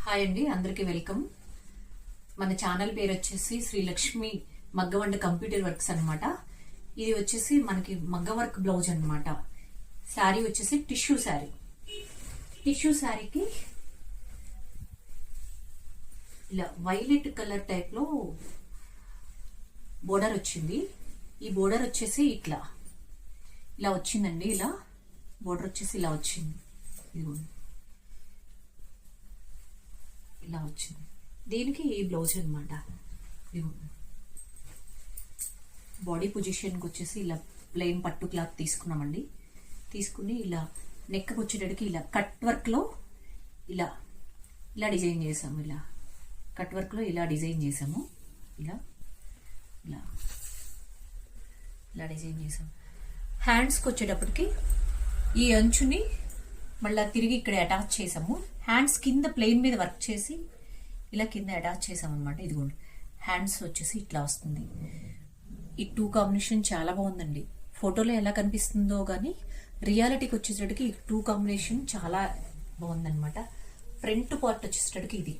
Hi అండి, అందరికీ welcome. మన ఛానల్ పేరు వచ్చేసి శ్రీలక్ష్మి మగ్గవండ కంప్యూటర్ వర్క్స్ అనమాట. ఇది వచ్చేసి మనకి మగ్గ వర్క్ బ్లౌజ్ అనమాట. శారీ వచ్చేసి టిష్యూ శారీ. టిష్యూ శారీకి ఇలా వైలెట్ కలర్ టైప్ లో బోర్డర్ వచ్చింది. ఈ బోర్డర్ వచ్చేసి ఇలా వచ్చిందండి. ఇలా బోర్డర్ వచ్చేసి ఇలా వచ్చింది. ఇదిగోండి, ఇలా వచ్చింది. దీనికి ఈ బ్లౌజ్ అనమాట. బాడీ పొజిషన్కి వచ్చేసి ఇలా ప్లెయిన్ పట్టు క్లాత్ తీసుకున్నామండి. తీసుకుని ఇలా నెక్ వచ్చేటడికి ఇలా కట్ వర్క్లో ఇలా డిజైన్ చేసాము. ఇలా కట్ వర్క్లో ఇలా డిజైన్ చేసాము. ఇలా ఇలా ఇలా డిజైన్ చేసాము. హ్యాండ్స్కి వచ్చేటప్పటికి ఈ అంచుని మళ్ళీ తిరిగి ఇక్కడ అటాచ్ చేసాము. హ్యాండ్స్ కింద ప్లెయిన్ మీద వర్క్ చేసి ఇలా కింద అటాచ్ చేసాం అనమాట. ఇదిగోండి, హ్యాండ్స్ వచ్చేసి ఇట్లా వస్తుంది. ఈ టూ కాంబినేషన్ చాలా బాగుందండి. ఫోటోలో ఎలా కనిపిస్తుందో కానీ రియాలిటీకి వచ్చేసరికి ఈ టూ కాంబినేషన్ చాలా బాగుందనమాట. ఫ్రంట్ పార్ట్ వచ్చేసరికి ఇది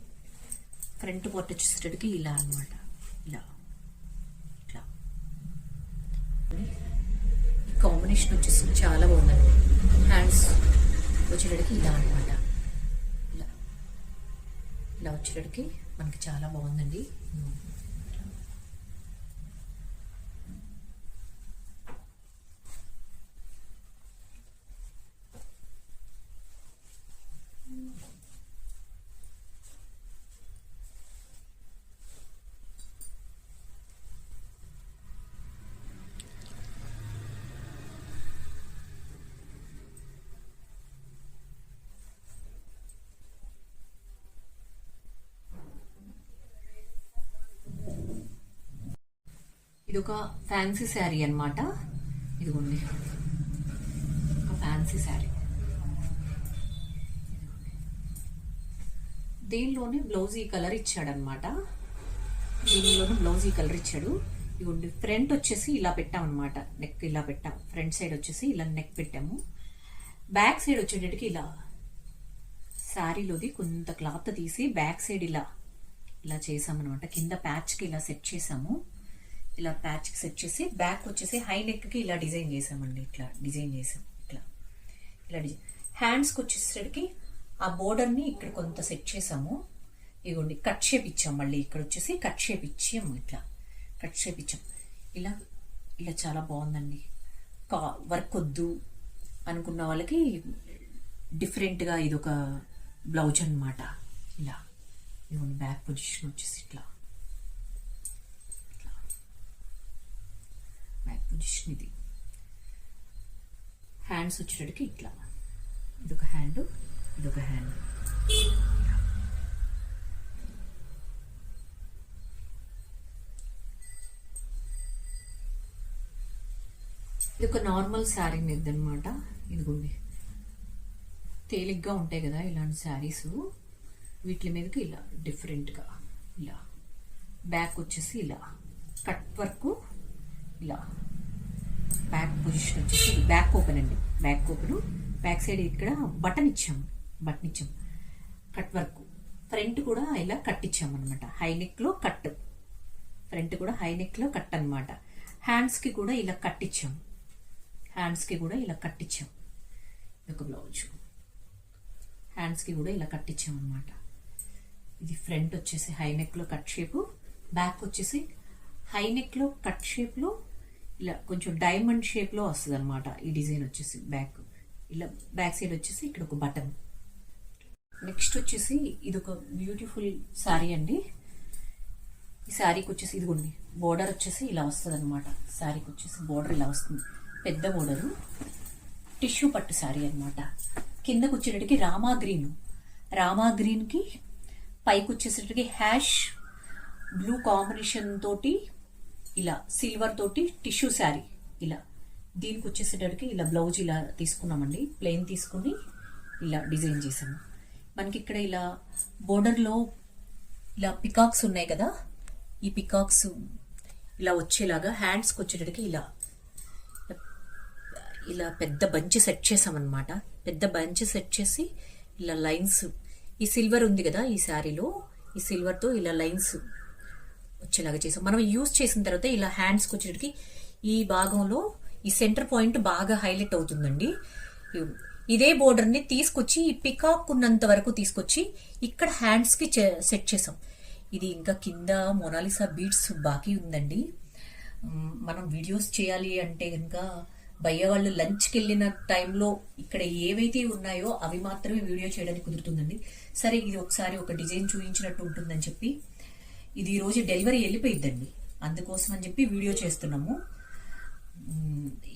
ఫ్రంట్ పార్ట్ వచ్చేసరికి ఇలా అనమాట. ఇలా ఇట్లా ఈ కాంబినేషన్ వచ్చేసి చాలా బాగుందండి. హ్యాండ్స్ వచ్చేటడికి ఇలా అనమాట. ఇలా వచ్చేటడికి మనకి చాలా బాగుందండి. ఇది ఒక ఫ్యాన్సీ శారీ అనమాట. ఇదిగోండి, ఒక ఫ్యాన్సీ శారీ. దీనిలోనే బ్లౌజ్ ఈ కలర్ ఇచ్చాడనమాట. దీనిలోనే బ్లౌజ్ ఈ కలర్ ఇచ్చాడు. ఇదిగోండి, ఫ్రంట్ వచ్చేసి ఇలా పెట్టామన్నమాట. నెక్ ఇలా పెట్టాం. ఫ్రంట్ సైడ్ వచ్చేసి ఇలా నెక్ పెట్టాము. బ్యాక్ సైడ్ వచ్చేటట్టుకి ఇలా శారీలోది కొంత క్లాత్ తీసి బ్యాక్ సైడ్ ఇలా చేసామన్నమాట. కింద ప్యాచ్కి ఇలా సెట్ చేసాము. ఇలా ప్యాచ్కి సెట్ చేసి బ్యాక్ వచ్చేసి హై నెక్కి ఇలా డిజైన్ చేసామండి. ఇట్లా డిజైన్ చేసాం. ఇలా డిజైన్. హ్యాండ్స్కి వచ్చేసరికి ఆ బోర్డర్ని ఇక్కడ కొంత సెట్ చేసాము. ఇదిగోండి, కట్ షేప్ ఇచ్చాం. మళ్ళీ ఇక్కడ వచ్చేసి కట్ షేప్ ఇచ్చాము. ఇట్లా కట్ షేప్ ఇచ్చాం. ఇలా చాలా బాగుందండి. వర్క్ వద్దు అనుకున్న వాళ్ళకి డిఫరెంట్గా ఇది ఒక బ్లౌజ్ అనమాట. ఇలా ఇదిగోండి, బ్యాక్ పొజిషన్ వచ్చేసి ఇట్లా బ్యాక్ పొజిషన్. ఇది హ్యాండ్స్ వచ్చేటడికి ఇట్లా ఇదొక హ్యాండ్, ఇదొక హ్యాండ్. ఇది ఒక నార్మల్ శారీ మీద అనమాట. ఇదిగోండి, తేలిగ్గా ఉంటాయి కదా ఇలాంటి శారీస్. వీటి మీదకి ఇలా డిఫరెంట్గా ఇలా బ్యాక్ వచ్చేసి ఇలా కట్ వర్క్. ఇలా బ్యాక్ పొజిషన్ వచ్చేసి బ్యాక్ ఓపెన్ అండి. Back open. బ్యాక్ సైడ్ ఇక్కడ బటన్ ఇచ్చాము. Cut work. ఫ్రంట్ కూడా ఇలా కట్ ఇచ్చాము అనమాట. హై నెక్ లో కట్. ఫ్రంట్ కూడా హై నెక్ లో కట్ అనమాట. హ్యాండ్స్ కి కూడా ఇలా కట్ ఇచ్చాము. ఒక బ్లౌజ్. హ్యాండ్స్ కి కూడా ఇలా కట్ ఇచ్చాము అనమాట. ఇది ఫ్రంట్ వచ్చేసి హై నెక్ లో కట్ షేప్. బ్యాక్ వచ్చేసి హై నెక్ లో కట్ షేప్ లో ఇలా కొంచెం డైమండ్ షేప్ లో వస్తుంది అనమాట. ఈ డిజైన్ వచ్చేసి బ్యాక్ ఇలా బ్యాక్ సైడ్ వచ్చేసి ఇక్కడ ఒక బటన్. నెక్స్ట్ వచ్చేసి ఇది ఒక బ్యూటిఫుల్ శారీ అండి. ఈ శారీకి వచ్చేసి ఇదిగోండి, బోర్డర్ వచ్చేసి ఇలా వస్తుంది అనమాట. శారీకి వచ్చేసి బోర్డర్ ఇలా వస్తుంది, పెద్ద బోర్డరు. టిష్యూ పట్టు శారీ అనమాట. కిందకు వచ్చేటట్టుకి రామా గ్రీన్ కి పైకి వచ్చేసరికి హ్యాష్ బ్లూ కాంబినేషన్ తోటి ఇలా సిల్వర్ తోటి టిష్యూ శారీ. ఇలా దీనికి వచ్చేసేటరికి ఇలా బ్లౌజ్ ఇలా తీసుకున్నామండి. ప్లెయిన్ తీసుకుని ఇలా డిజైన్ చేసాము. మనకి ఇక్కడ ఇలా బోర్డర్లో ఇలా పికాక్స్ ఉన్నాయి కదా, ఈ పికాక్స్ ఇలా వచ్చేలాగా హ్యాండ్స్కి వచ్చేటరికి ఇలా పెద్ద బంచ్ సెట్ చేసామన్నమాట. పెద్ద బంచ్ సెట్ చేసి ఇలా లైన్స్ ఈ సిల్వర్ ఉంది కదా ఈ శారీలో, ఈ సిల్వర్తో ఇలా లైన్స్ వచ్చేలాగా చేసాం. మనం యూజ్ చేసిన తర్వాత ఇలా హ్యాండ్స్కి వచ్చేటికి ఈ భాగంలో ఈ సెంటర్ పాయింట్ బాగా హైలైట్ అవుతుందండి. ఇదే బోర్డర్ని తీసుకొచ్చి ఈ పికాక్ ఉన్నంత వరకు తీసుకొచ్చి ఇక్కడ హ్యాండ్స్కి సెట్ చేసాం. ఇది ఇంకా కింద మొనాలిసా బీడ్స్ బాకీ ఉందండి. మనం వీడియోస్ చేయాలి అంటే కనుక భయ్య వాళ్ళు లంచ్కి వెళ్ళిన టైంలో ఇక్కడ ఏవైతే ఉన్నాయో అవి మాత్రమే వీడియో చేయడానికి కుదురుతుందండి. సరే, ఇది ఒకసారి ఒక డిజైన్ చూపించినట్టు ఉంటుందని చెప్పి ఇది ఈరోజు డెలివరీ వెళ్ళిపోయిద్దండి, అందుకోసం అని చెప్పి వీడియో చేస్తున్నాము.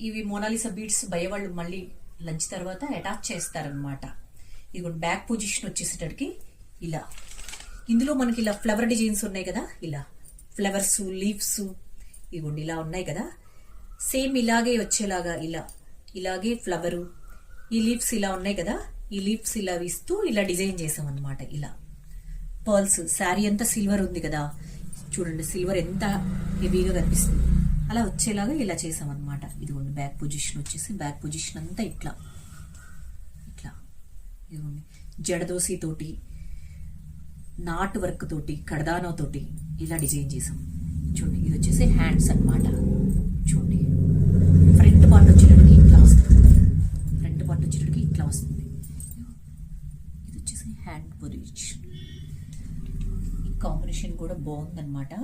ఇవి మోనాలిసా బీడ్స్ భయ్య వాళ్ళు మళ్ళీ లంచ్ తర్వాత అటాచ్ చేస్తారనమాట. ఇది బ్యాక్ పొజిషన్ వచ్చేసేటడికి ఇలా, ఇందులో మనకి ఇలా ఫ్లవర్ డిజైన్స్ ఉన్నాయి కదా, ఇలా ఫ్లవర్స్ లీవ్స్ ఇవ్వండి ఇలా ఉన్నాయి కదా, సేమ్ ఇలాగే వచ్చేలాగా ఇలాగే ఫ్లవరు ఈ లీవ్స్ ఇలా ఉన్నాయి కదా, ఈ లీవ్స్ ఇలా ఇస్తూ ఇలా డిజైన్ చేసాం అనమాట. ఇలా పర్ల్స్, శారీ అంతా సిల్వర్ ఉంది కదా, చూడండి సిల్వర్ ఎంత హెవీగా కనిపిస్తుంది, అలా వచ్చేలాగా ఇలా చేసాం అనమాట. ఇదిగోండి బ్యాక్ పొజిషన్ వచ్చేసి, బ్యాక్ పొజిషన్ అంతా ఇట్లా ఇదిగోండి జడదోసి తోటి, నాట్ వర్క్ తోటి, కడదానో తోటి ఇలా డిజైన్ చేసాం. చూడండి ఇది వచ్చేసి హ్యాండ్స్ అనమాట. చూడండి ఫ్రంట్ పార్ట్ వచ్చేటప్పటికి ఇట్లా వస్తుంది, ఫ్రంట్ పార్ట్ వచ్చేటప్పటికి ఇట్లా వస్తుంది. ఇది వచ్చేసి హ్యాండ్ పొజిషన్. ఈ కాంబినేషన్ కూడా బాగుందన్నమాట,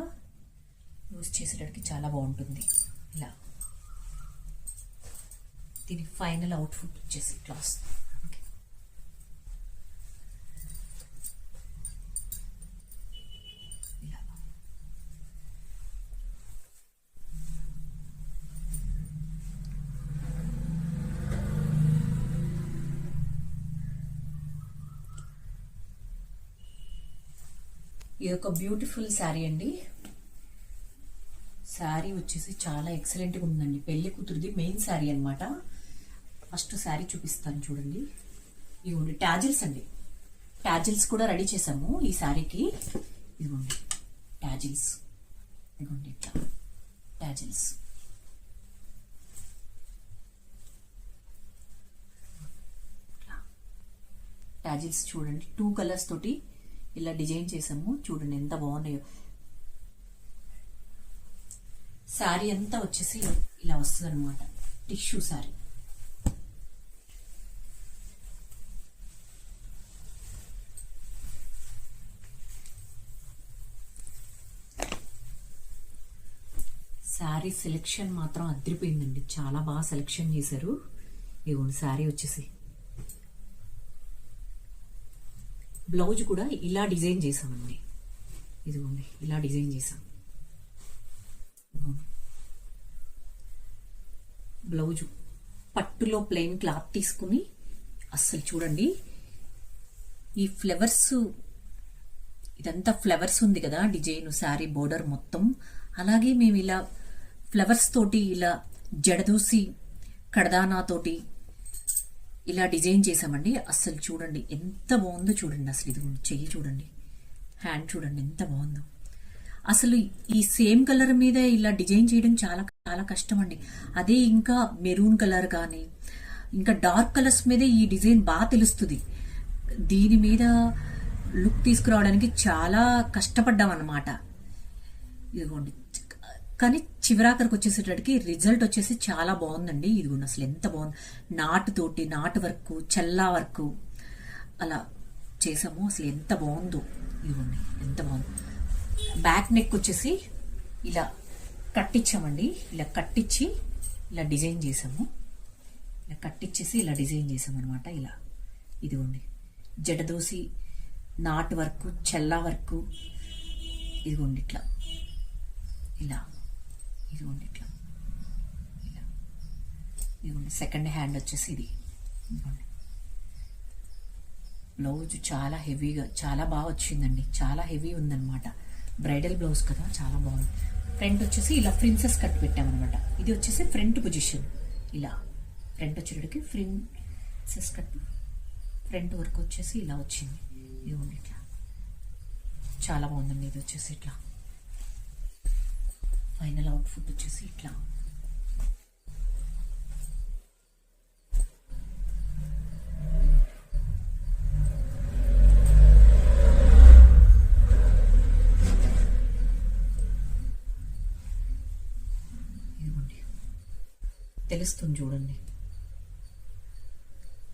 యూజ్ చేసేటప్పటికి చాలా బాగుంటుంది. ఇలా దీని ఫైనల్ అవుట్ఫుట్ వచ్చేసి ఇట్లా వస్తుంది. ఇది ఒక బ్యూటిఫుల్ శారీ అండి. శారీ వచ్చేసి చాలా ఎక్సలెంట్గా ఉందండి. పెళ్లి కూతురుది మెయిన్ శారీ అనమాట. ఫస్ట్ శారీ చూపిస్తాను చూడండి. ఇదిగోండి ట్యాజిల్స్ అండి, ట్యాజిల్స్ కూడా రెడీ చేసాము ఈ శారీకి. ఇదిగోండి ట్యాజిల్స్, ఇదిగోండి ఇట్లా ట్యాజిల్స్. ట్యాజిల్స్ చూడండి 2 కలర్స్ తోటి ఇలా డిజైన్ చేసాము. చూడండి ఎంత బాగున్నాయో. శారీ అంతా వచ్చేసి ఇలా వస్తుంది అనమాట, టిష్యూ శారీ. శారీ సెలెక్షన్ మాత్రం అదిరిపోయిందండి, చాలా బాగా సెలెక్షన్ చేశారు. ఇదిగోండి శారీ వచ్చేసి బ్లౌజ్ కూడా ఇలా డిజైన్ చేసామండి. ఇదిగోండి ఇలా డిజైన్ చేసాం. బ్లౌజు పట్టులో ప్లెయిన్ క్లాత్ తీసుకుని అస్సలు చూడండి ఈ ఫ్లవర్స్, ఇదంతా ఫ్లవర్స్ ఉంది కదా డిజైన్ శారీ బోర్డర్ మొత్తం. అలాగే మేము ఇలా ఫ్లవర్స్ తోటి ఇలా జడదూసి కడదానా తోటి ఇలా డిజైన్ చేసామండి. అస్సలు చూడండి ఎంత బాగుందో చూడండి. అసలు ఇది చెయ్యి చూడండి, హ్యాండ్ చూడండి ఎంత బాగుందో. అసలు ఈ సేమ్ కలర్ మీద ఇలా డిజైన్ చేయడం చాలా చాలా కష్టం అండి. అదే ఇంకా మెరూన్ కలర్ కానీ ఇంకా డార్క్ కలర్స్ మీద ఈ డిజైన్ బాగా తెలుస్తుంది. దీని మీద లుక్ తీసుకురావడానికి చాలా కష్టపడ్డాం అన్నమాట. ఇదిగోండి, కానీ చివరాఖరికి వచ్చేసేటప్పటికి రిజల్ట్ వచ్చేసి చాలా బాగుందండి. ఇదిగోండి అసలు ఎంత బాగుంది. నాటు తోటి, నాటు వర్క్, చల్లా వర్క్ అలా చేసాము. అసలు ఎంత బాగుందో. ఇదిగోండి ఎంత బాగుంది. బ్యాక్ నెక్ వచ్చేసి ఇలా కట్టించామండి. ఇలా కట్టించి ఇలా డిజైన్ చేసాము. ఇలా కట్టించేసి ఇలా డిజైన్ చేసాము అనమాట. ఇలా ఇదిగోండి జడదోసి, నాటు వర్క్, చల్లా వర్క్. ఇదిగోండి ఇట్లా ఇలా, ఇదిగోండి ఇట్లా ఇలా. ఇదిగోండి సెకండ్ హ్యాండ్ వచ్చేసి ఇది. ఇదిగోండి బ్లౌజ్ చాలా హెవీగా, చాలా బాగా వచ్చిందండి. చాలా హెవీ ఉందన్నమాట. బ్రైడల్ బ్లౌజ్ కదా, చాలా బాగుంది. ఫ్రంట్ వచ్చేసి ఇలా ప్రిన్సెస్ కట్ పెట్టామన్నమాట. ఇది వచ్చేసి ఫ్రంట్ పొజిషన్. ఇలా ఫ్రంట్ వచ్చేటికి ప్రిన్సెస్ కట్, ఫ్రంట్ వర్క్ వచ్చేసి ఇలా వచ్చింది. ఇదిగోండి ఇట్లా చాలా బాగుందండి. ఇది వచ్చేసి ఇట్లా ఫైనల్ అవుట్ఫుట్ వచ్చేసి ఇట్లా. వచ్చేస్తుంది చూడండి.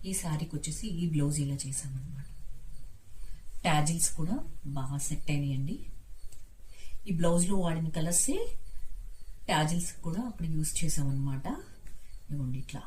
ఈ శారీకి వచ్చేసి ఈ బ్లౌజ్ ఇలా చేసామన్నమాట. ట్యాజిల్స్ కూడా బాగా సెట్ అయినాయండి. ఈ బ్లౌజ్లో వాడిన కలర్సే ట్యాజిల్స్ కూడా అక్కడ యూజ్ చేసామన్నమాట. ఇదిగోండి ఇట్లా